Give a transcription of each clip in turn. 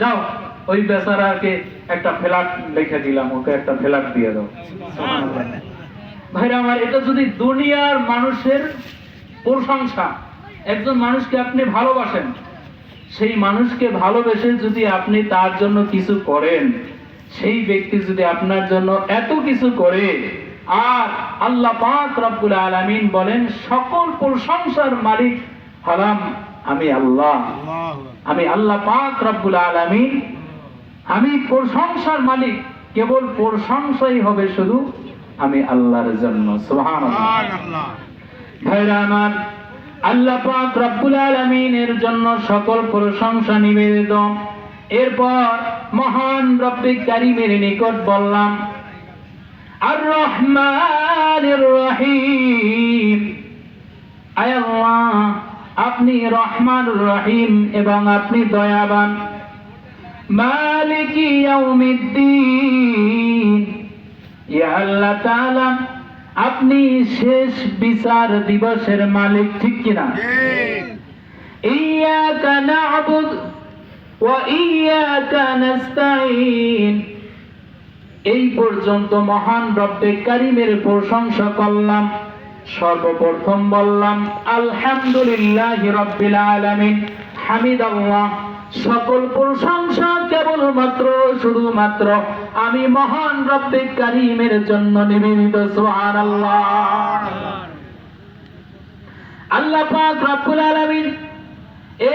যাও ওই বেচারাকে একটা ফ্ল্যাট লিখে দিলাম, ওকে একটা ফ্ল্যাট দিয়ে দাও। ভাইরা আমার, এটা যদি দুনিয়ার মানুষের প্রশংসা, একজন মানুষকে আপনি ভালোবাসেন, সেই মানুষকে ভালোবেসে যদি আপনি তার জন্য কিছু করেন, সেই ব্যক্তি যদি আপনার জন্য এত কিছু করে, আর আল্লাহ পাক রব্বুল আলামিন বলেন সকল প্রশংসার মালিক হলাম আমি আল্লাহ, আমি আল্লাহ পাক রব্বুল আলামিন, আমি প্রশংসার মালিক, কেবল প্রশংসাই হবে শুধু আমি আল্লাহর জন্য। সুবহানাল্লাহ। ভাইরা আমার, আল্লাহ পাক রব্বুল আলামিনের জন্য সকল প্রশংসা নিবেদিত। এরপর মহান রব্বে কারীমের নিকট বললাম আর রহমানির রহিম, আয় আল্লাহ আপনি রহমান রহিম এবং আপনি দয়াবান। মালিকি ইয়াউমিদ্দিন, ইয়া আল্লাহ তাআলা আপনি শেষ বিচার দিবসের মালিক, ঠিক কিনা? ইয়্যাকা না'বুদু ওয়া ইয়্যাকা নাস্তাঈন। এই পর্যন্ত মহান রব্বে কারীমের প্রশংসা করলাম। সর্বপ্রথম বললাম আলহামদুলিল্লাহি রাব্বিল আলামিন, হামিদাল্লাহ, সকল প্রশংসা কেবলমাত্র শুধুমাত্র আমি মহান রব্বে কারীমের জন্য নিবেদিত। সুবহানাল্লাহ। আল্লাহ পাক রব্বুল আলামিন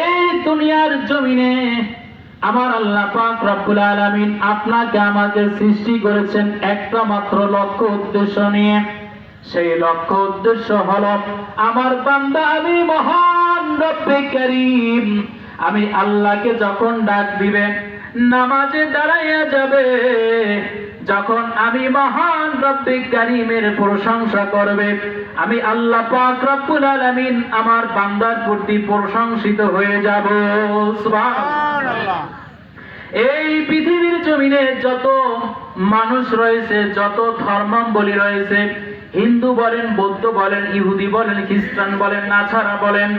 এই দুনিয়ার জমিনে, আমার আল্লাহ পাক রব্বুল আলামিন আপনাকে আমাকে সৃষ্টি করেছেন একটা মাত্র লক্ষ্য উদ্দেশ্য নিয়ে। সেই লক্ষ্য উদ্দেশ্য হলো আমার বান্দা আমি মহান রব্বে কারীম, আমি আল্লাহকে যখন ডাক দিবে, নামাজে দাঁড়াইয়া যাবে, যখন আমি মহান রব্বে কারীমের প্রশংসা করবে, আমি আল্লাহ পাক রব্বুল আলামিন আমার বান্দার প্রতি প্রশংসিত হয়ে যাব। সুবহানাল্লাহ। এই পৃথিবীর জমিনে যত মানুষ রয়েছে, যত ধর্মাবলম্বী রয়েছে, হিন্দু বলেন, বৌদ্ধ বলেন, ইহুদি বলেন, খ্রিস্টান বলেন, নাছারা বলেন,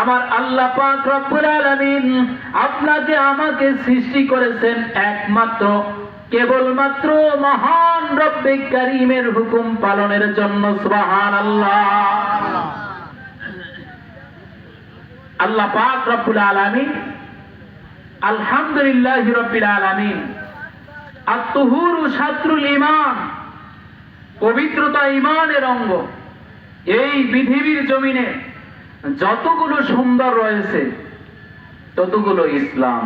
আমার আল্লাহ পাক রব্বুল আলামিন আপনাকে আমাকে সৃষ্টি করেছেন একমাত্র কেবলমাত্র মহান রব্বে কারীমের হুকুম পালনের জন্য। সুবহানাল্লাহ। আল্লাহ পাক রব্বুল আলামিন আলহামদুলিল্লাহি রাব্বিল আলামিন, আত-তুহুরু শাত্রুল ঈমান, পবিত্রতা ঈমানের অঙ্গ। এই পৃথিবীর জমিনে যতগুলো সুন্দর রয়েছে ততগুলো ইসলাম।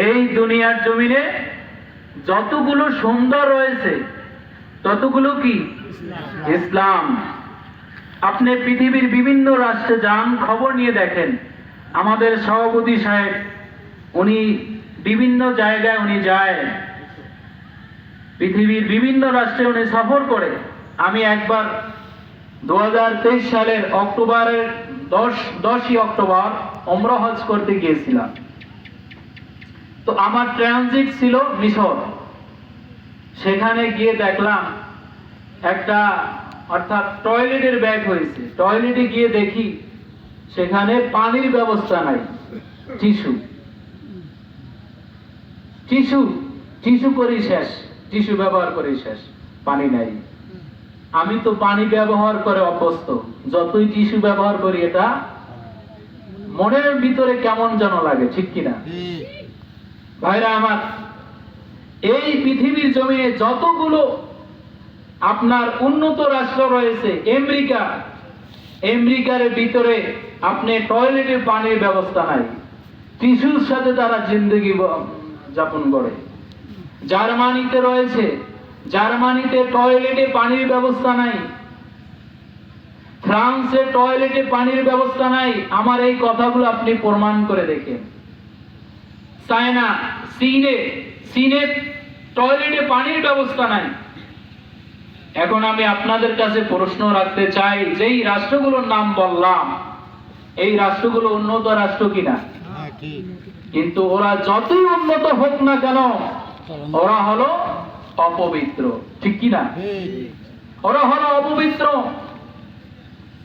এই দুনিয়ার জমিনে যতগুলো সুন্দর রয়েছে ততগুলো কি? ইসলাম। আপনি পৃথিবীর বিভিন্ন রাষ্ট্রে যান, খবর নিয়ে দেখেন, আমাদের সভাপতি সাহেব উনি বিভিন্ন জায়গায় উনি যায়, পৃথিবীর বিভিন্ন রাষ্ট্রে উনি সফর করে। আমি একবার 2023 সালের অক্টোবরের 10ই অক্টোবর ওমরা হজ করতে গিয়েছিলাম। তো আমার ট্রানজিট ছিল মিশর। সেখানে গিয়ে দেখলাম একটা, অর্থাৎ টয়লেটের ব্যাগ হয়েছে। টয়লেটে গিয়ে দেখি সেখানে পানির ব্যবস্থা নাই, টিস্যু করি শেষ, টিস্যু ব্যবহার করে শেষ, পানি নাই। আমি তো পানি ব্যবহার করে অভ্যস্ত, যতই টিস্যু ব্যবহার করি এটা মনের ভিতরে কেমন যেন লাগে, ঠিক কিনা? ভাইরা আমার, এই পৃথিবীর জমিনে যতগুলো আপনার উন্নত রাষ্ট্র রয়েছে, আমেরিকার ভিতরে আপনি টয়লেটের পানির ব্যবস্থা নাই, টিস্যুর সাথে তারা জিন্দগি যাপন করে। জার্মানিতে রয়েছে, জার্মানিতে টয়লেটে পানির ব্যবস্থা নাই। ফ্রান্সে টয়লেটে পানির ব্যবস্থা নাই। আমার এই কথাগুলো আপনি প্রমাণ করে দেখেন। চায়না, চীনে টয়লেটে পানির ব্যবস্থা নাই। এখন আমি আপনাদের কাছে প্রশ্ন রাখতে চাই, যেই রাষ্ট্রগুলোর নাম বললাম এই রাষ্ট্রগুলো উন্নত রাষ্ট্র কিনা? কিন্তু ওরা যতই উন্নত হোক না কেন ওরা হলো অপবিত্র, ঠিক কিনা? ওরা হলো অপবিত্র।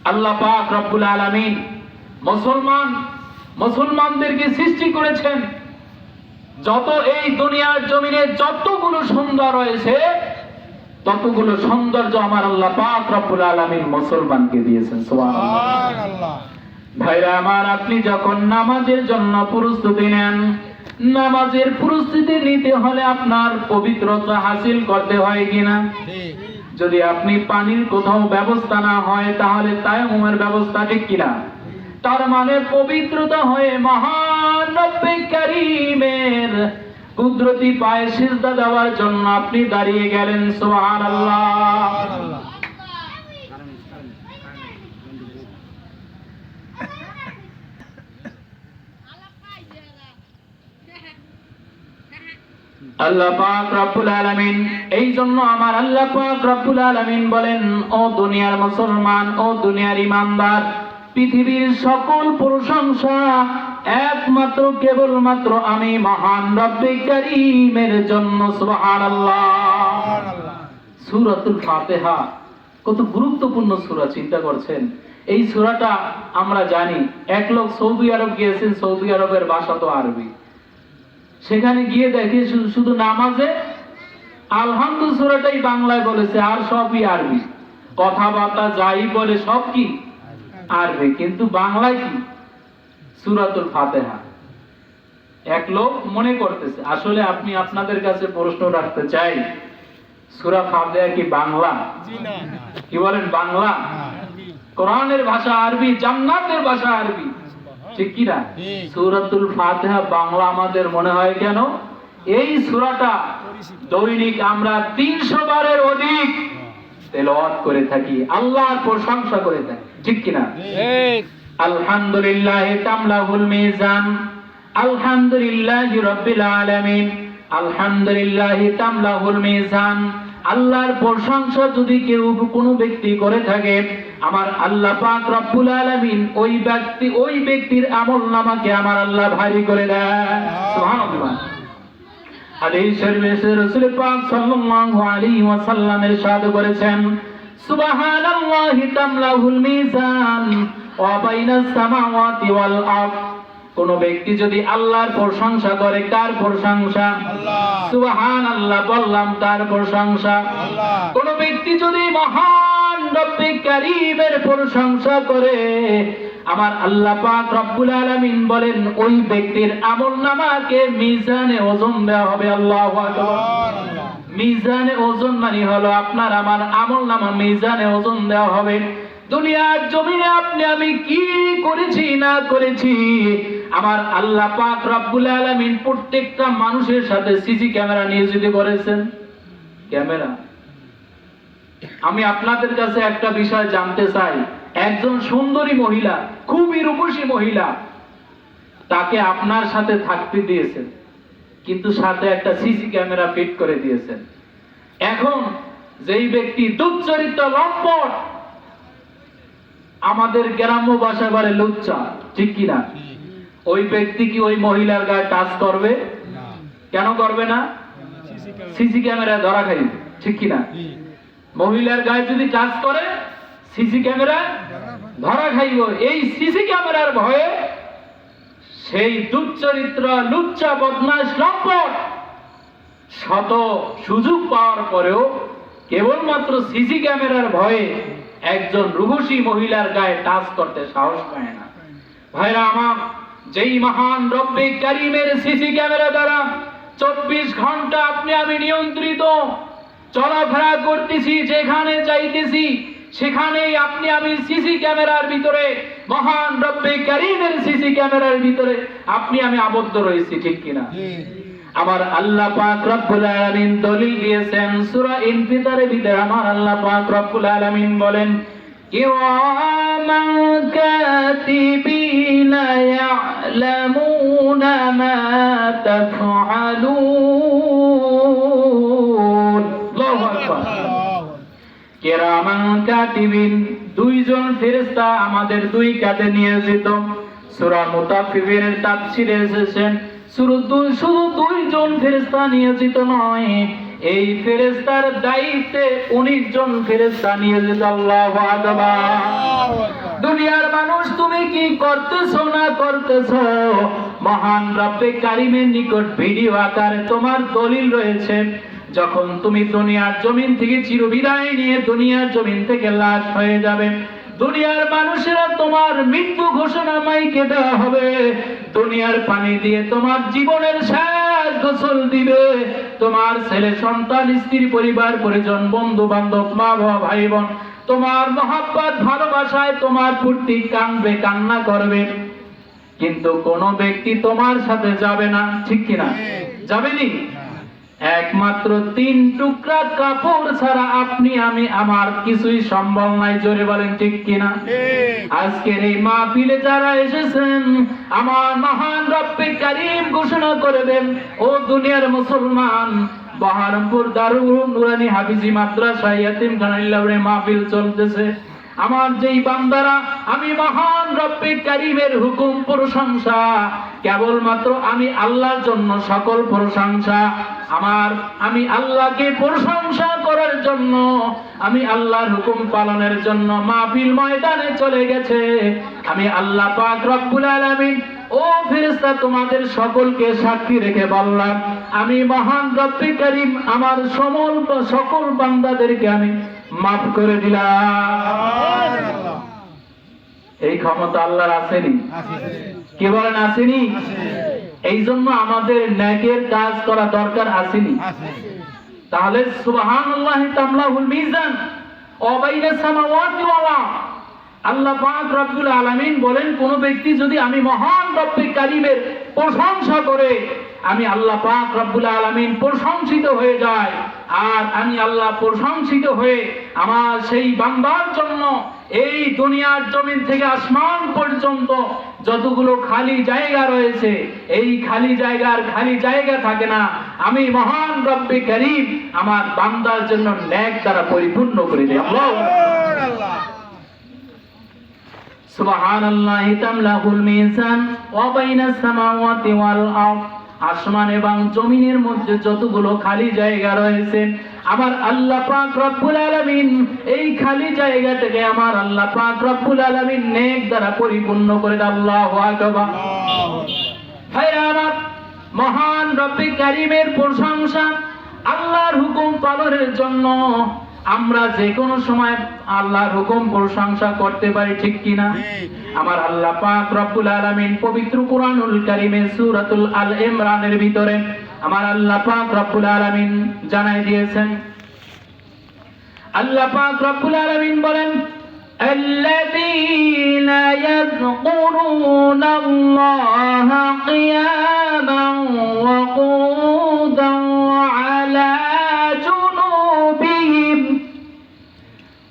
আল্লাহ পাক রব্বুল আলামিন মুসলমানদেরকে সৃষ্টি করেছেন যত এই দুনিয়ার জমিনে যতগুলো সুন্দর রয়েছে ততগুলো সৌন্দর্য আমার আল্লাহ পাক রব্বুল আলামিন মুসলমানকে দিয়েছেন। সুবহানাল্লাহ। ভাইরা আমার, আপনি যখন নামাজের জন্য প্রস্তুতি নেন, নামাজের প্রস্তুতি নিতে হলে আপনার পবিত্রতা হাসিল করতে হয় কিনা? যদি আপনি পানির কোথাও ব্যবস্থা না হয় তাহলে তায়াম্মুমের ব্যবস্থা ঠিক কিনা? তার মানে পবিত্রতা হয়ে মহান রব্বে কারীমের কুদরতি পায়ে সিজদা দেওয়ার জন্য আপনি দাঁড়িয়ে গেলেন। সুবহানাল্লাহ। আল্লাহ পাক রব্বুল আলামিন, এই জন্য আমার আল্লাহ পাক রব্বুল আলামিন বলেন, ও দুনিয়ার মুসলমান, ও দুনিয়ার ইমানদার, পৃথিবীর সকল প্রশংসা একমাত্র কেবলমাত্র আমি মহান রব্বে কারীমের জন্য। সুবহানাল্লাহ। সূরাতুল ফাতিহা কত গুরুত্বপূর্ণ সূরা, চিন্তা করছেন? এই সূরাটা আমরা জানি, এক লোক সৌদি আরব গিয়েছেন, সৌদি আরবের ভাষা তো আরবি, সেখানে গিয়ে দেখে শুধু নামাজে আলহামদু সূরাটাই বাংলায় বলেছে, আর সবই আরবি। কথাবার্তা যাই বলে সব কি আরবি, কিন্তু বাংলায় কি? সূরাতুল ফাতিহা। এক লোক মনে করতেছে, আসলে আপনি আপনাদের কাছে প্রশ্ন রাখতে চাই, সূরা ফাতিহা কি বাংলা? কি বলেন? বাংলা? কোরআনের ভাষা আরবি, জান্নাতের ভাষা আরবি, ঠিক কি না? সূরাতুল ফাতিহা বাংলা আমাদের মনে হয় কেন? এই সূরাটা দৈনিক আমরা 300 বারের অধিক তেলাওয়াত করে থাকি, আল্লাহর প্রশংসা করে থাকি, ঠিক কি না? আলহামদুলিল্লাহি তামলাহুল মিজান, আলহামদুলিল্লাহি রাব্বিল আলামিন, আলহামদুলিল্লাহি তামলাহুল মিজান। আল্লাহর প্রশংসা যদি কেউ কোনো ব্যক্তি করে থাকে, আমার আল্লাহ পাক রব্বুল আলামিন ওই ব্যক্তির আমলনামাকে আমার আল্লাহ ভারী করে দেয়। সুবহানাল্লাহ। হাদিস শরীফে রাসূল পাক সাল্লাল্লাহু আলাইহি ওয়াসাল্লাম ইরশাদ করেছেন, সুবহানাল্লাহি তামলাহুল মিজান ওয়া বাইনাস সামাওয়াতি ওয়াল আরদ। কোন ব্যক্তি যদি আল্লাহর প্রশংসা করে, কার প্রশংসা? সুবহানাল্লাহ বললাম, তার প্রশংসা। কোন ব্যক্তি যদি মহান রব্বে কারীমের প্রশংসা করে, আমার আল্লাহ পাক রব্বুল আলামিন বলেন ওই ব্যক্তির আমলনামাকে মিজানে ওজন দেওয়া হবে। আল্লাহু আকবার। মিজানে ওজন মানে হলো আপনার আমার আমলনামা মিজানে ওজন দেওয়া হবে। দুনিয়ার জমিনে আপনি আমি কি করেছি না করেছি, আমার আল্লাহ পাক রব্বুল আলামিন প্রত্যেকটা মানুষের সাথে সিসি ক্যামেরা নিয়োজিত করেছেন। ক্যামেরা। আমি আপনাদের কাছে একটা বিষয় জানতে চাই, একজন সুন্দরী মহিলা, খুবই রূপসী মহিলা, তাকে আপনার সাথে থাকতে দিয়েছেন, কিন্তু সাথে একটা সিসি ক্যামেরা ফিট করে দিয়েছেন। এখন যেই ব্যক্তি দুশ্চরিত্র লম্পট, আমাদের গ্রাম্য ভাষায় বলে লুচ্চা, ঠিক কিনা? ওই ব্যক্তি কি ওই মহিলার গায়ে টাচ করবে? কেন করবে না? সিসি ক্যামেরা ধরা খাইবে, ঠিক কিনা? মহিলার গায়ে যদি টাচ করে সিসি ক্যামেরা ধরা খাইব। এই সিসি ক্যামেরার ভয়ে সেই দুশ্চরিত্র লুচ্চা বদমাশ লম্পট শত সুযোগ পাওয়ার পরেও কেবলমাত্র সিসি ক্যামেরার ভয়ে একজন রূপসী মহিলার গায়ে টাচ করতে সাহস পায় না। ভাইরা আমার, যেই মহান রব্বে কারীমের সিসি ক্যামেরা দ্বারা 24 ঘন্টা আপনি আমি নিয়ন্ত্রিত চলাফেরা করতেছি, যেখানে চাইতেছি সেখানেই আপনি আমি সিসি ক্যামেরার ভিতরে, মহান রব্বে কারীমের সিসি ক্যামেরার ভিতরে আপনি আমি আবদ্ধ রয়েছি, ঠিক কিনা? আমার আল্লাহ পাক রব্বুল আলামিন দলিল দিয়েছেন সূরা ইনফিতারের ভিতরে। আমার আল্লাহ পাক রব্বুল আলামিন বলেন, কিরামান কাতিবিনা ইয়ালামুনা মা তাফআলুন। আল্লাহু আকবার। কিরামান কাতিবিন, দুইজন ফেরেশতা আমাদের দুই কাঁধে নিয়োজিত। সূরা মুতাফফিফিনের তাফসীরে এসেছেন শুধু দুইজন ফেরেশতা নিয়োজিত নয়, এই ফেরেশতার দায়িত্বে 19 জন ফেরেশতা নিয়ে যেতে। আল্লাহু আকবার। দুনিয়ার মানুষ তুমি কি করতেছো না করতেছো, মহান রব্বে কারিমের নিকট ভিডিও আকারে তোমার দলিল রয়েছে। যখন তুমি দুনিয়ার জমিন থেকে চিরবিদায় নিয়ে দুনিয়ার জমিন থেকে লাশ হয়ে যাবে, দুনিয়ার মানুষেরা তোমার মৃত্যু ঘোষণা মাইকে দেওয়া হবে, দুনিয়ার পানি দিয়ে তোমার জীবনের শেষ গোসল দিবে, তোমার ছেলে সন্তান স্ত্রী পরিবার পরিজন বন্ধু বান্ধব মা বাবা ভাই বোন তোমার মহব্বত ভালোবাসায় তোমার প্রতি কাঁদবে কান্না করবে, কিন্তু কোন ব্যক্তি তোমার সাথে যাবে না, ঠিক কিনা? যাবেনি? একমাত্র 3 টুকরা কাপড় ছাড়া আপনি আমি আমার কিছুই সম্ভব নাই। জোরে বলেন ঠিক কিনা? আজকের এই মাহফিলে যারা এসেছেন, আমার মহান রব্বে কারীম ঘোষণা করবেন, ও দুনিয়ার মুসলমান, বহরমপুর দারুল নুরানি হাফিজি মাদ্রাসা ইয়াতিমখানা ইল্লাহরে মাহফিল চলতেছে। আমার যেই বান্দারা আমি মহান রব্বে কারীমের হুকুম প্রশংসা, কেবলমাত্র আমি আল্লাহর জন্য সকল প্রশংসা, আমি আল্লাহকে প্রশংসা করার জন্য, আমি আল্লাহর হুকুম পালনের জন্য মাহফিল ময়দানে চলে গেছে। আমি আল্লাহ পাক রব্বুল আলামিন ও ফেরেশতা তোমাদের সকলকে সাক্ষী রেখে বললাম, আমি মহান রব্বে কারীম আমার সকল বান্দাদেরকে আমি মাফ করে দিলাম। এই ক্ষমতা আল্লাহর আসেনি? কি বলেন আসেনি? এই জন্য আমাদের নেকের কাজ করা দরকার, আসেনি? তাহলে সুবহানাল্লাহি তামলাহুল মিজান ওয়া বাইনাস সামাওয়াতি ওয়াল আরদ। আল্লাহ পাক রব্বুল আলামিন বলেন, কোন ব্যক্তি যদি আমি মহান রব্বে কারীমের প্রশংসা করে, আমি আল্লাহ পাক রব্বুল আলামিন প্রশংসিত হয়ে যায়, আর আমি আল্লাহ প্রশংসিত হয়ে আমার সেই বান্দার জন্য এই দুনিয়ার জমিন থেকে আসমান পর্যন্ত যতগুলো খালি জায়গা রয়েছে, এই খালি জায়গা থাকে না, আমি মহান রব্বে কারীম আমার বান্দার জন্য নেক দ্বারা পরিপূর্ণ করে দেই। আল্লাহ সুবহানাল্লাহি তামলাহুল মিজান ওয়া বাইনাস সামাওয়াতি ওয়াল আরদ। আসমান এবং জমিনের মধ্যে যতগুলো খালি জায়গা রয়েছে, আমার আল্লাহ পাক রব্বুল আলামিন এই খালি জায়গাটাকে আমার আল্লাহ পাক রব্বুল আলামিন নেক দ্বারা পরিপূর্ণ করে দেন। আল্লাহু আকবার। ভাইরা আমার, মহান রব্বে কারীমের প্রশংসা, আল্লাহর হুকুম পালনের জন্য আমরা যে কোনো সময় আল্লাহর হুকুম প্রশংসা করতে পারি, ঠিক কিনা? আমার আল্লাহ পাক রব্বুল আলামিন পবিত্র কুরআনুল কারীমে সূরাতুল আল ইমরানের ভিতরে আমার আল্লাহ পাক রব্বুল আলামিন জানাই দিয়েছেন। আল্লাহ পাক রব্বুল আলামিন বলেন, আল্লাযীনা ইয়াযকুরুনাল্লাহা কিয়ামান ওয়া কুউদান ওয়া আলা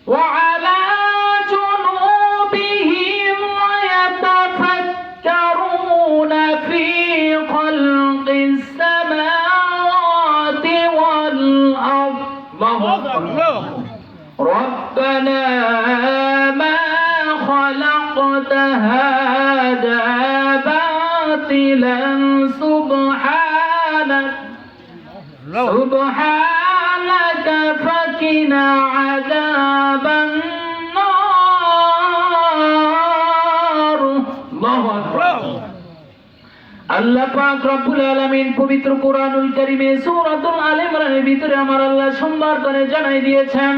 وعلى جنوبهم ويتفكرون في خلق السماوات والأرض ربنا ما خلقت هذا باطلا سبحانك فقنا عذاب النار। الله أكبر। আল্লাহ পাক রব্বুল আলামিন পবিত্র কুরআনুল কারীমে সূরাতুল আল ইমরানের ভিতরে আমার আল্লাহ সুন্দর করে জানাই দিয়েছেন,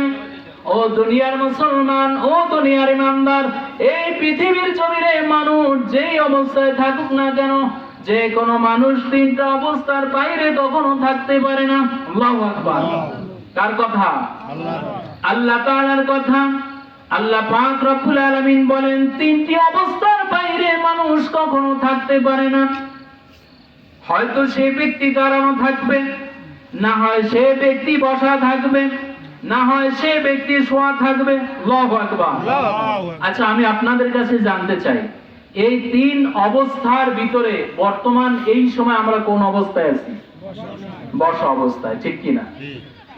ও দুনিয়ার মুসলমান, ও দুনিয়ার ইমানদার, এই পৃথিবীর জমিনে মানুষ যেই অবস্থায় থাকুক না কেন, যে কোনো মানুষ 3টা অবস্থার বাইরে কখনো থাকতে পারে না। আল্লাহু আকবার। কার কথা? আল্লাহ তাআলার কথা। আল্লাহ পাক রব্বুল আলামিন বলেন, 3টি অবস্থার বাইরে মানুষ কখনো থাকতে পারে না। হয়তো সে ব্যক্তি দাঁড়ানো থাকবে, না হয় সে ব্যক্তি বসা থাকবে, না হয় সে ব্যক্তি শোয়া থাকবে। আল্লাহু আকবার। আচ্ছা, আমি আপনাদের কাছে জানতে চাই, এই 3 অবস্থার ভিতরে বর্তমান এই সময় আমরা কোন অবস্থায় আছি? বসা অবস্থায়, ঠিক কিনা?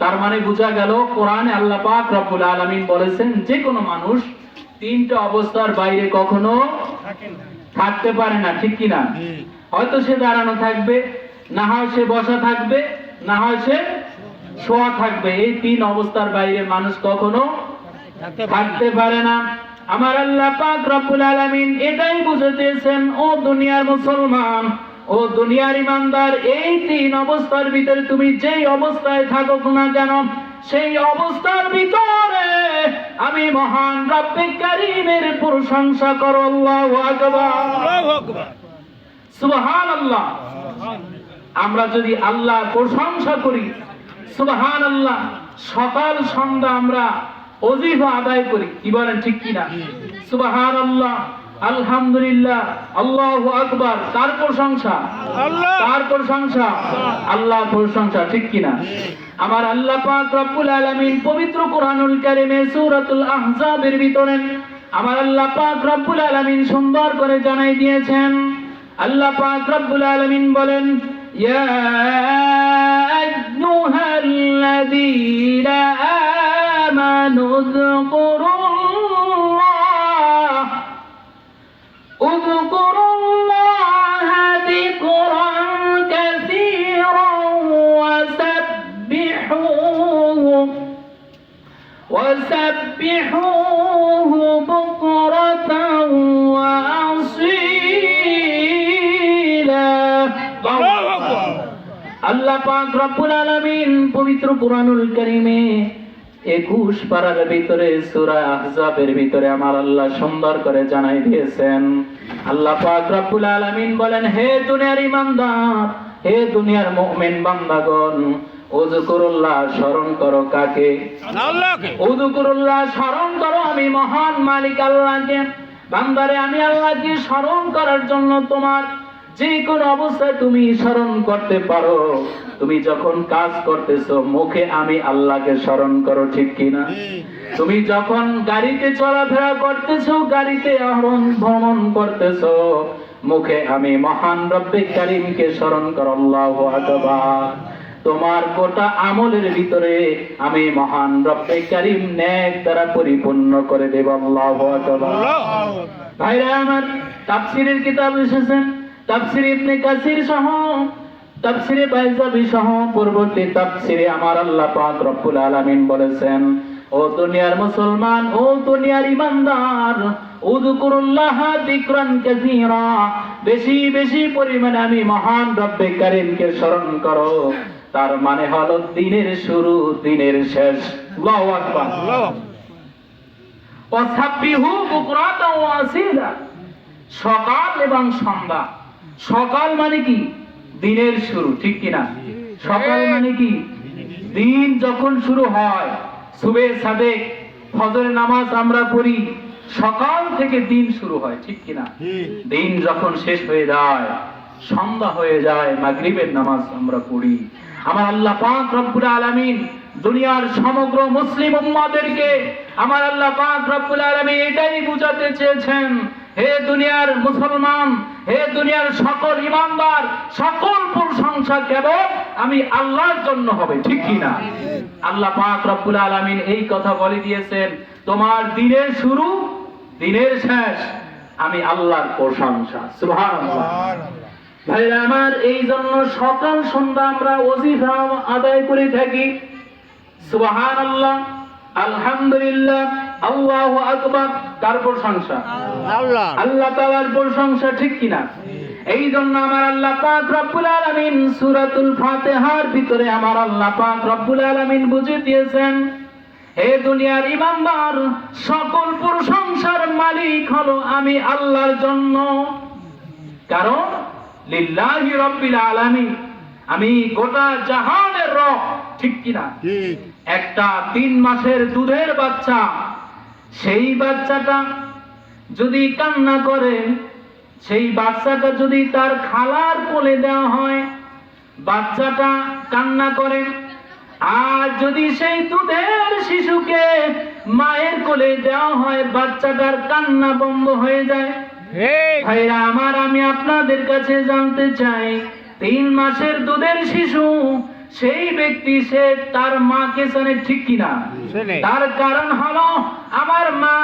তার মানে বোঝা গেল, কোরআনে আল্লাহ পাক রব্বুল আলামিন বলেছেন যে কোনো মানুষ 3টা অবস্থার বাইরে কখনো থাকতে পারে না, ঠিক কিনা? হয়তো সে দাঁড়ানো থাকবে, না হয় সে বসা থাকবে, না হয় সে শোয়া থাকবে। এই তিন অবস্থার বাইরে মানুষ কখনো থাকতে পারে না। আমার আল্লাহ পাক রব্বুল আলামিন এটাই বুঝাতেছেন, ও দুনিয়ার মুসলমান, ও দুনিয়ার ইমানদার, এই তিন অবস্থার ভিতরে তুমি যেই অবস্থায় থাকুক না কেন, সেই অবস্থার ভিতরে আমি মহান রব্বে কারীমের প্রশংসা করো। আল্লাহু আকবার, আল্লাহু আকবার, সুবহানাল্লাহ। আমরা যদি আল্লাহর প্রশংসা করি, সুবহানাল্লাহ, সকাল সন্ধ্যা আমরা ওজিফা আদায় করি, কি বলেন ঠিক কিনা? সুবহানাল্লাহ, আলহামদুলিল্লাহ, আল্লাহু আকবার, তার প্রশংসা, আল্লাহ, তার প্রশংসা, আল্লাহর প্রশংসা, ঠিক কিনা? আমার আল্লাহ পাক রব্বুল আলামিন পবিত্র কোরআনুল কারীমে সূরাতুল আহজাবের ভিতরে আমার আল্লাহ পাক রব্বুল আলামিন সুন্দর করে জানাই দিয়েছেন। আল্লাহ পাক রব্বুল আলামিন বলেন, ইয়া আইয়ুহাল্লাযীনা আমানু উযকুরুল্লাহা যিকরান কাসীরান ওয়াসাব্বিহুহু বুকরাতান ওয়া আসীলা। আল্লাহ পাক রব্বুল আলামিন পবিত্র কুরআনুল কারীমে 21 পারার ভিতরে সূরা আহজাবের ভিতরে আমার আল্লাহ সুন্দর করে জানাই দিয়েছেন। আল্লাহ পাক রব্বুল আলামিন বলেন, হে দুনিয়ার ইমানদার, হে দুনিয়ার মুমিন বান্দাগণ, উযকুরুল্লাহ, স্মরণ করো কাকে? আল্লাহকে। উযকুরুল্লাহ, স্মরণ করো আমি মহান মালিক আল্লাহকে। বান্দারে, আমি আল্লাহকে স্মরণ করার জন্য তোমার যে কোন অবস্থায় তুমি স্মরণ করতে পারো। তুমি যখন কাজ করতেছো, মুখে আমি আল্লাহকে স্মরণ করো, ঠিক কিনা? তুমি যখন গাড়িতে চলাফেরা করতেছো, গাড়িতে আরোহণ ভ্রমণ করতেছো, মুখে আমি মহান রব্বে কারীমকে স্মরণ করো। আল্লাহু আকবার। তোমার গোটা আমলের ভিতরে আমি মহান রব্বে কারীম নেক দ্বারা পরিপূর্ণ করে দেব। আল্লাহু আকবার। ভাইরা আমার, তাফসীরের কিতাব এসেছেন, তাফসীর ইবনে কাসির সহ, তাফসীরে বাইজাবি সহ পূর্ববর্তী তাফসীরে আমার আল্লাহ পাক রব্বুল আলামিন বলেছেন, ও দুনিয়ার মুসলমান, ও দুনিয়ার ইমানদার, উযকুরুল্লাহা যিকরান কাসীরা, বেশি বেশি পরিমাণে আমি মহান রব্বে কারীমকে স্মরণ করো। তার মানে হলো দিনের শুরু, দিনের শেষ। আল্লাহু আকবার। ওয়াসাব্বিহু বুকরাতান ওয়া আসীলা, সকাল এবং সন্ধ্যা। সকাল মানে কি? দিনের শুরু, ঠিক কিনা? সকাল মানে কি? দিন যখন শুরু হয়, সুবে সাদেক, ফজরের নামাজ আমরা পড়ি, সকাল থেকে দিন শুরু হয়, ঠিক কিনা? দিন যখন শেষ হয়ে যায়, সন্ধ্যা হয়ে যায়, মাগরিবের নামাজ আমরা পড়ি। আমার আল্লাহ পাক রব্বুল আলামিন দুনিয়ার সমগ্র মুসলিম উম্মতদেরকে আমার আল্লাহ পাক রব্বুল আলামিন এটাই বুঝাতে চেয়েছেন, হে দুনিয়ার মুসলমান, হে দুনিয়ার সকল ইমানদার, সকল প্রশংসা কেবল আমি আল্লাহর জন্য হবে, ঠিক কিনা? আল্লাহ পাক রব্বুল আলামিন এই কথা বলে দিয়েছেন, তোমার দিনের শুরু, দিনের শেষ আমি আল্লাহর প্রশংসা। সুবহানাল্লাহ। ভাইরা আমার, এই জন্য সকাল সন্ধ্যা আমরা ওজিফা আদায় করে থাকি। সুবহানাল্লাহ, আলহামদুলিল্লাহ, আল্লাহু আকবার, কার প্রশংসা? আল্লাহ, আল্লাহ তাআলার প্রশংসা, ঠিক কিনা? এই জন্য আমার আল্লাহ পাক রব্বুল আলামিন সূরাতুল ফাতিহার ভিতরে আমার আল্লাহ পাক রব্বুল আলামিন বুঝিয়ে দিয়েছেন, হে দুনিয়ার ইমানদার, সকল প্রশংসার মালিক হলো আমি আল্লাহর জন্য। কারণ লিল্লাহি রাব্বিল আলামিন, আমি গোটা জাহানের রব, ঠিক কিনা? একটা 3 মাসের দুধের বাচ্চা, সেই বাচ্চাটা যদি কান্না করে, সেই বাচ্চাটা যদি তার খালার কোলে দেওয়া হয়, বাচ্চাটা কান্না করে। আর যদি সেই দুধের শিশুকে মায়ের কোলে দেওয়া হয়, বাচ্চাটার কান্না বন্ধ হয়ে যায়। ভাইরা আমার, আমি আপনাদের কাছে জানতে চাই, 3 মাসের দুধের শিশু, সেই ব্যক্তি সে তার মাকে জানে, ঠিক কিনা? তার কারণ হলো আমার মা,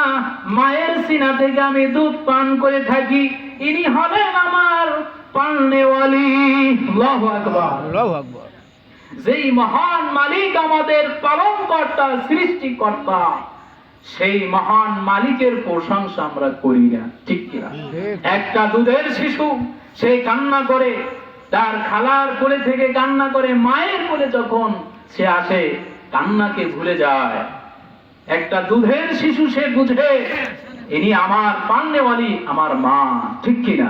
মায়ের সিনা থেকে আমি দুধ পান করে থাকি, ইনি হলেন আমার পালনেওয়ালি। আল্লাহু আকবার। যেই মহান মালিক আমাদের পালনকর্তা, সৃষ্টিকর্তা, সেই মহান মালিকের প্রশংসা আমরা করি না, ঠিক কিনা? একটা দুধের শিশু সে কান্না করে, তার খালার কোলে থেকে কান্না করে, মায়ের কোলে যখন সে আসে কান্নাকে ভুলে যায়। একটা দুধের শিশু সে বুঝে ইনি আমার পান্নেওয়ালি, আমার মা, ঠিক কিনা?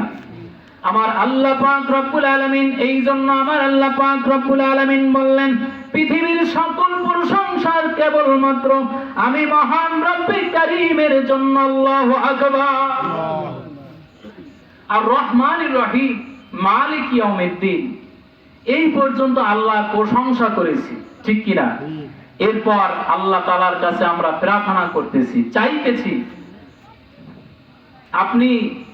আমার আল্লাহ পাক রব্বুল আলামিন, এই জন্য আমার আল্লাহ পাক রব্বুল আলামিন বললেন, পৃথিবীর সকল প্রশংসার কেবলমাত্র আমি মহান রব্বে কারীমের জন্য। আল্লাহু আকবার। আর রহমানির রহিম, মালিক ইয়াউমিদ্দিন, এই পর্যন্ত আল্লাহর প্রশংসা করেছি, ঠিক কিনা? এরপর আল্লাহ তাআলার কাছে আমরা প্রার্থনা করতেছি, চাইতেছি। আপনি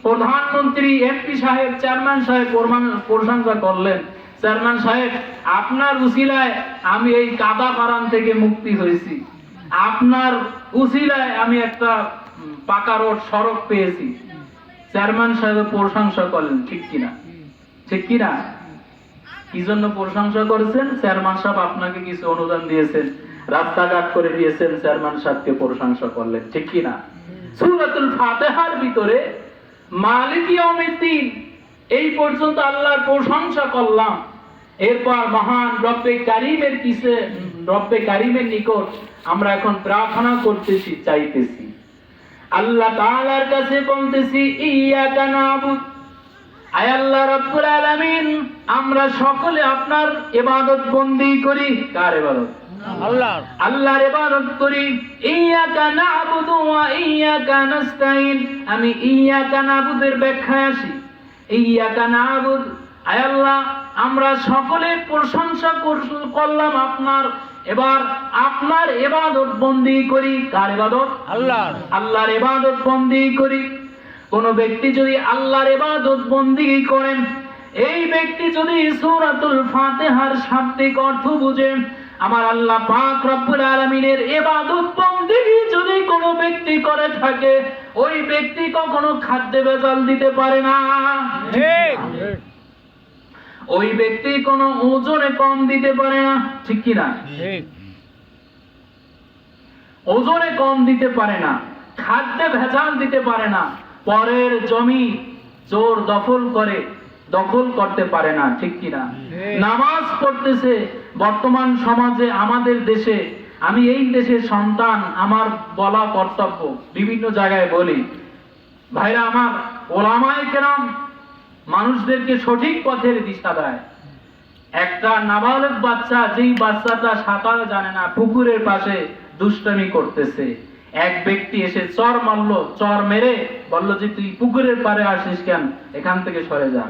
প্রধানমন্ত্রী, এমপি সাহেব, চেয়ারম্যান সাহেব প্রশংসা করলেন, চেয়ারম্যান সাহেব আপনার উসিলায় আমি এই কাদা পারান থেকে মুক্তি হয়েছি, আপনার উসিলায় আমি একটা পাকা রোড সড়ক পেয়েছি। চেয়ারম্যান সাহেব প্রশংসা করলেন, ঠিক কিনা? ঠিক কিনা? কি জন্য প্রশংসা করেছেন? চেয়ারম্যান সাহেব আপনাকে কিছু অনুদান দিয়েছেন, রাস্তাঘাট করে দিয়েছেন, চেয়ারম্যান সাহেবকে প্রশংসা করলেন, ঠিক কিনা? সূরাতুল ফাতিহার ভিতরে মালিক ইয়াউমিদ্দিন এই পর্যন্ত আল্লাহর প্রশংসা করলাম। এরপর মহান রব্বে কারীমের রব্বে কারীমের নিকট আমরা এখন প্রার্থনা করতেছি, চাইতেছি। আল্লাহ তাআলার কাছে বলতেছি, ইয়াকা নাবুদ, আয় আল্লাহ রাব্বুল আলামিন, আমরা সকলে আপনার ইবাদত বন্দেগী করি। কার ইবাদত? আল্লাহর। আল্লাহর ইবাদত করি। ইয়াকা নাবুদু ওয়া ইয়াকা নাস্তাইন। আমি ইয়াকা নাবুদের ব্যাখ্যায় আসি। ইয়াকা নাবুদ, আয় আল্লাহ আমরা সকলে প্রশংসা করলাম আপনার, এবার আপনার ইবাদত বন্দেগী করি। কার ইবাদত? আল্লাহর। আল্লাহর ইবাদত বন্দেগী করি। কোন ব্যক্তি যদি আল্লাহর ইবাদত বন্দেগী করেন, এই ব্যক্তি যদি সূরাতুল ফাতিহার শাব্দিক অর্থ বুঝে, আমার আল্লাহ পাক রব্বুল আলামিনের ইবাদত বন্দেগী যদি কোনো ব্যক্তি করে থাকে, ওই ব্যক্তি কখনো খাদ্যে ভেজাল দিতে পারে না। ঠিক। ওই ব্যক্তি কোনো ওজনে কম দিতে পারে না, ঠিক কি না? ঠিক। ওজনে কম দিতে পারে না, খাদ্যে ভেজাল দিতে পারে না, পরের জমি চোর দখল করতে পারে না, ঠিক কিনা? নামাজ পড়তেছে বর্তমান সমাজে, আমাদের দেশে, আমি এই দেশের সন্তান, আমার বলা কর্তব্য, বিভিন্ন জায়গায় বলি, ভাইরা আমার, ওলামায়ে কেরাম মানুষদেরকে সঠিক পথের দিশা দেয়। একটা নাবালক বাচ্চা, যেই বাচ্চাটা সাঁতার জানে না, পুকুরের পাশে দুষ্টামি করতেছে, এক ব্যক্তি এসে চর মারলো, চর মেরে বলল যে তুই পুকুরের পাড়ে আসিস কেন, এখান থেকে সরে যা।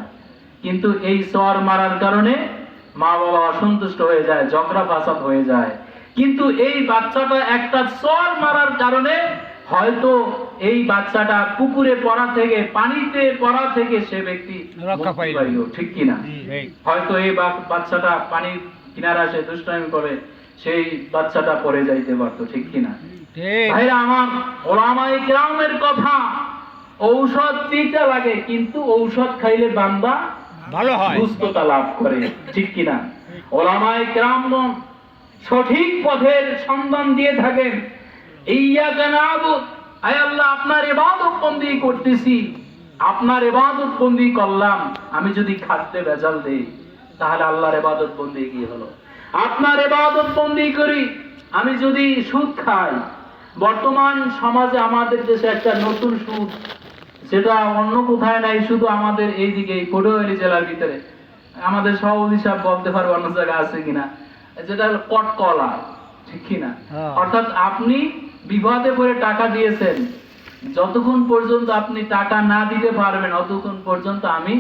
কিন্তু এই চর মারার কারণে মা বাবা অসন্তুষ্ট হয়ে যায়, ঝগড়া ফাসাদ হয়ে যায়। কিন্তু এই বাচ্চাটা একটা চর মারার কারণে হয়তো এই বাচ্চাটা পুকুরে পড়া থেকে, পানিতে পড়া থেকে সে ব্যক্তি রক্ষা পাইল, ঠিক কিনা? হয়তো এই বাচ্চাটা পানির কিনারা সে দুষ্টামি করে, সেই বাচ্চাটা পড়ে যাইতে পারতো, ঠিক কিনা? ভাইরা আমার, ওলামায়ে কেরামের কথা, ঔষধ তিতা লাগে কিন্তু ঔষধ খাইলে বান্দা ভালো হয়, সুস্থতা লাভ করে, ঠিক কিনা? ওলামায়ে কেরাম সঠিক পথের সন্ধান দিয়ে থাকেন। ইয়াকা নাবুদ, আয় আল্লাহ আপনার ইবাদত বন্দেগী করতেছি, আপনার ইবাদত বন্দেগী করলাম, আমি যদি খাদ্যে ভেজাল দেই তাহলে আল্লাহর ইবাদত বন্দেগী কি হলো? আপনার ইবাদত বন্দেগী করি, আমি যদি সুদ খাই, বর্তমান সমাজে আমাদের দেশে একটা নতুন সুদ, যেটা অন্য কোথায় নাই, শুধু আমাদের এইদিকে এই পটুয়াখালী জেলার ভিতরে, আমাদের সভাপতি সাহেব বলতে পারবো অন্য জায়গায় আছে কিনা, যেটা কটকলা, ঠিক কিনা? অর্থাৎ আপনি বিপদে পড়ে টাকা দিয়েছেন, যতক্ষণ পর্যন্ত আপনি টাকা না দিতে পারবেন ততক্ষণ পর্যন্ত আমি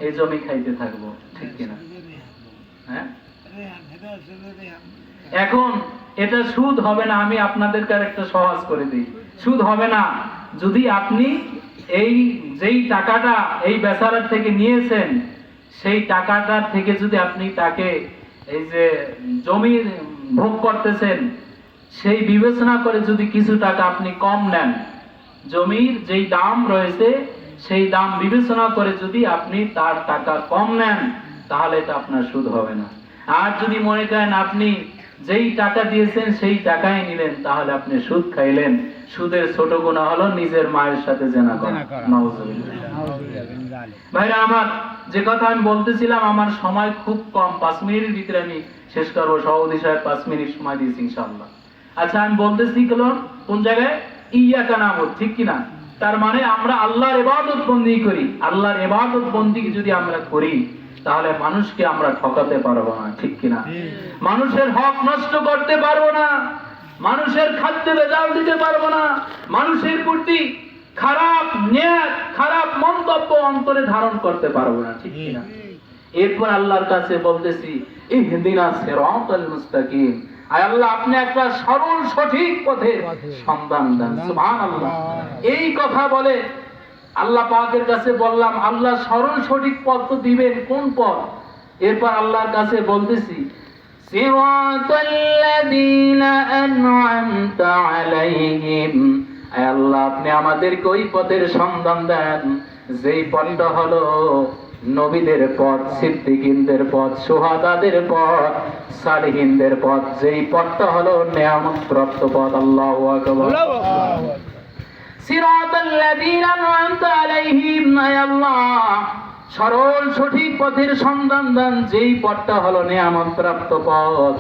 এই জমি খাইতে থাকবো, ঠিক কিনা? হ্যাঁ, এখন এটা সুদ হবে না। আমি আপনাদেরকে একটা সহজ করে দিই, সুদ হবে না যদি আপনি এই যেই টাকাটা এই বেচারার থেকে নিয়েছেন, সেই টাকাটার থেকে যদি আপনি তাকে এই যে জমি ভোগ করতেছেন, সেই বিবেচনা করে যদি কিছু টাকা আপনি কম নেন, জমির যেই দাম রয়েছে সেই দাম বিবেচনা করে যদি আপনি তার টাকা কম নেন, তাহলে এটা আপনার সুদ হবে না। আর যদি মনে করেন আপনি যেই টাকা দিয়েছেন সেই টাকাই নিলেন, তাহলে আপনি সুদ খাইলেন। সুদের ছোট গুনাহ হলো নিজের মায়ের সাথে জেনা করা। নাউজুবিল্লাহ। ভাইরা আমার, যে কথা আমি বলতেছিলাম, আমার সময় খুব কম, 5 মিনিটের ভিতরে আমি শেষ করবো। সভাপতি সাহেব 5 মিনিট সময় দিয়েছি ইনশাআল্লাহ। আচ্ছা, আমি বলতেছি কোন জায়গায় ইয়াকা নাবুদ, ঠিক কিনা? তার মানে আমরা আল্লাহর ইবাদত বন্দেগী করি। আল্লাহর ইবাদত বন্দেগী যদি আমরা করি, তাহলে মানুষকে আমরা ঠকাতে পারবো না, ঠিক কিনা? মানুষের হক নষ্ট করতে পারবো না, মানুষের খাদ্যে ভেজাল দিতে পারবো না, মানুষের প্রতি খারাপ নিয়ত, খারাপ মন্তব্য অন্তরে ধারণ করতে পারবো না, ঠিক কিনা? এরপর আল্লাহর কাছে বলতেছি, ইহদিনাস সিরাতাল মুস্তাকিম, আয় আল্লাহ, আপনি একটা সরল সঠিক পথের সন্ধান দেন। সুবহানাল্লাহ। এই কথা বলে আল্লাহ পাকের কাছে বললাম, আল্লাহ সরল সঠিক পথ তো দিবেন, কোন পথ? এরপর আল্লাহর কাছে বলতেছি, সিরাতাল্লাযীনা আন'আমতা আলাইহিম, আয় আল্লাহ, আপনি আমাদেরকে ওই পথের সন্ধান দেন যেই পথটা হলো নবীদের পথ, সিদ্দিকীনদের পথ, শুহাদাদের পথ, সালিহিনদের পথ, যেই পথটা হলো নিয়ামত প্রাপ্ত পথ। আল্লাহু আকবার। সিরাতাল্লাযীনা আন'আমতা আলাইহিম, আয় আল্লাহ, সরল সঠিক পথের সন্ধান দেন যেই পথটা হলো নিয়ামত প্রাপ্ত পথ।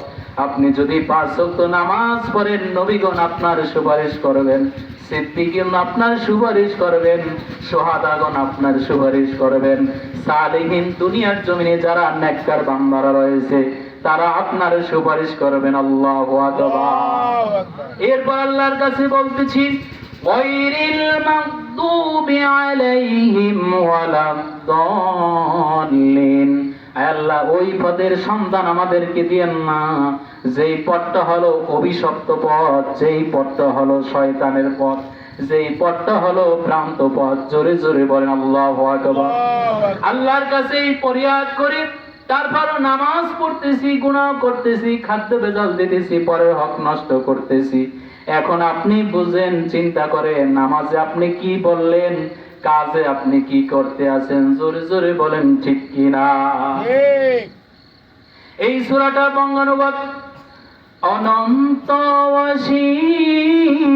আপনি যদি 5 ওয়াক্ত নামাজ পড়েন, নবীগণ আপনার সুপারিশ করবেন, সিদ্দিকীন আপনার সুপারিশ করবেন, শুহাদাগণ আপনার সুপারিশ করবেন, সালিহিন দুনিয়ার জমিনে যারা নেককার বান্দারা রয়েছে তারা আপনার সুপারিশ করবেন। আল্লাহু আকবার। এরপর আল্লাহর কাছে বলতেছি, গায়রিল মাগদুবি আলাইহিম ওয়ালাদ-দাল্লিন, আল্লাহ ওই পথের সন্ধান আমাদেরকে দিয়েন না যেই পথটা হলো অভিশপ্ত পথ, যেই পথটা হলো শয়তানের পথ, যেই পথটা হলো ভ্রান্ত পথ। জোরে জোরে বলেন আল্লাহু আকবার। আল্লাহর কাছে ফরিয়াদ করি, তারপরও নামাজ পড়তেছি, গুনাহ করতেছি, খাদ্য ভেজাল দিতেছি, পরের হক নষ্ট করতেছি। এখন আপনি বুঝেন, চিন্তা করেন, নামাজে আপনি কি বললেন, কাজে আপনি কি করতে আছেন? জোরে জোরে বলেন, ঠিক কিনা? এই সূরাটা বঙ্গানুবাদ অনন্ত অসীম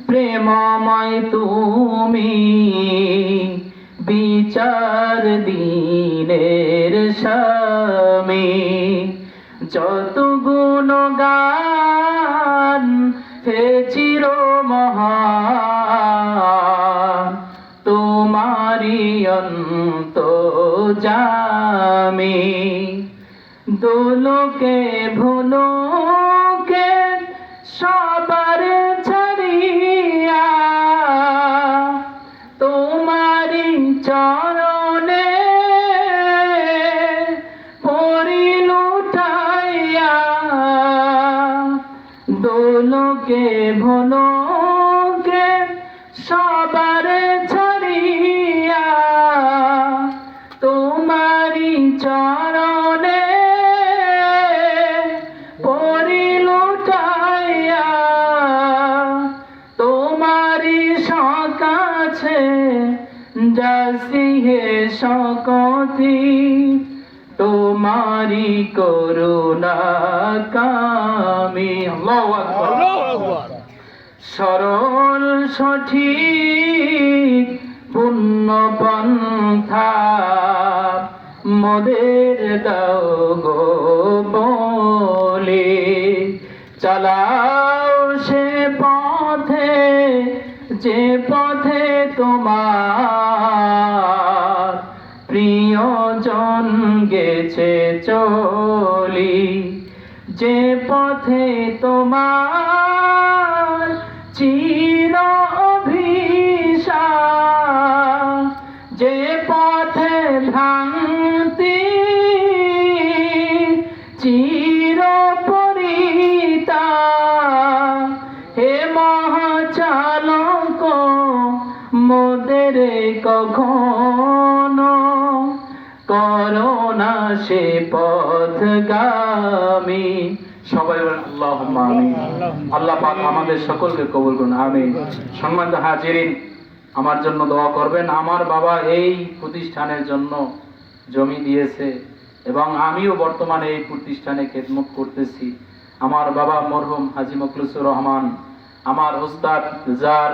প্রেমময় তুমি, বিচার দিনের স্বামী, যত গুণগান হে চির মহান, তোমারি অন্তর্যামী, দোলকে ভুলোকে সবার ছাড়িয়া, তোমারি চরণে পড়িল উঠাইয়া, দোলকে ভুলোকে সবার ছাড়িয়া, তোমারি চরণে পড়িল উঠাইয়া, তোমারি সকাছে যাসি হে সকতি, তোমারি করুণা কামি। আল্লাহু আকবার। সরল সঠিক পুণ্য পন্থা মোদের দাও গো বলে, চালাও সে পথে যে পথে তোমার প্রিয়জন গেছে চলি, যে পথে তোমার চির অভিশাপ, যে পথে ভ্রান্তি চির পরিতা, হে মহাচালক মোদের কখনো করোনা সে পথগামী। সবাই বলেন আল্লাহুম্মা আমিন। আল্লাহ পাক আমাদের সকলকে কবুল করুন, আমিন। সম্মানিত হাজিরিন, আমার জন্য দোয়া করবেন। আমার বাবা এই প্রতিষ্ঠানের জন্য জমি দিয়েছে, এবং আমিও বর্তমানে এই প্রতিষ্ঠানে খেদমত করতেছি। আমার বাবা মরহুম হাজী মুখলিসুর রহমান, আমার উস্তাদ, যার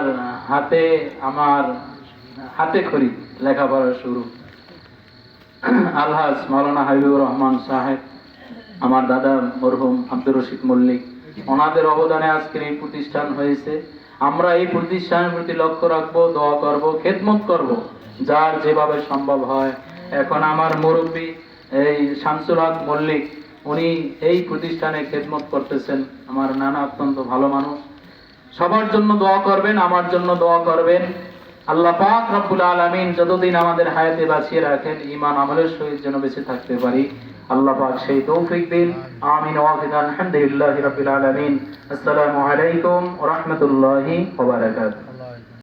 আমার হাতে খড়ি লেখাপড়া শুরু, আলহাজ মাওলানা হাবিবুর রহমান সাহেব, আমার দাদা মরহুম আব্দুর রশিদ মল্লিক, ওনাদের অবদানে আজকের এই প্রতিষ্ঠান হয়েছে। আমরা এই প্রতিষ্ঠানের প্রতি লক্ষ্য রাখবো, দোয়া করব, খেদমত করব, যার যেভাবে সম্ভব হয়। এখন আমার মুরব্বী এই শামসুল হক মল্লিক, উনি এই প্রতিষ্ঠানে খেদমত করতেছেন। আমার নানা অত্যন্ত ভালো মানুষ। সবার জন্য দোয়া করবেন, আমার জন্য দোয়া করবেন। আল্লাহ পাক রব্বুল আলামিন যতদিন আমাদের হায়াতে বাঁচিয়ে রাখেন, ঈমান আমলের সহিত যেন বেঁচে থাকতে পারি, আল্লাহ পাক সেই তৌফিক দিন। আমিন ওয়া আলহামদুলিল্লাহি রাব্বিল আলামিন। আসসালামু আলাইকুম ওয়া রাহমাতুল্লাহি ওয়া বারাকাতুহু।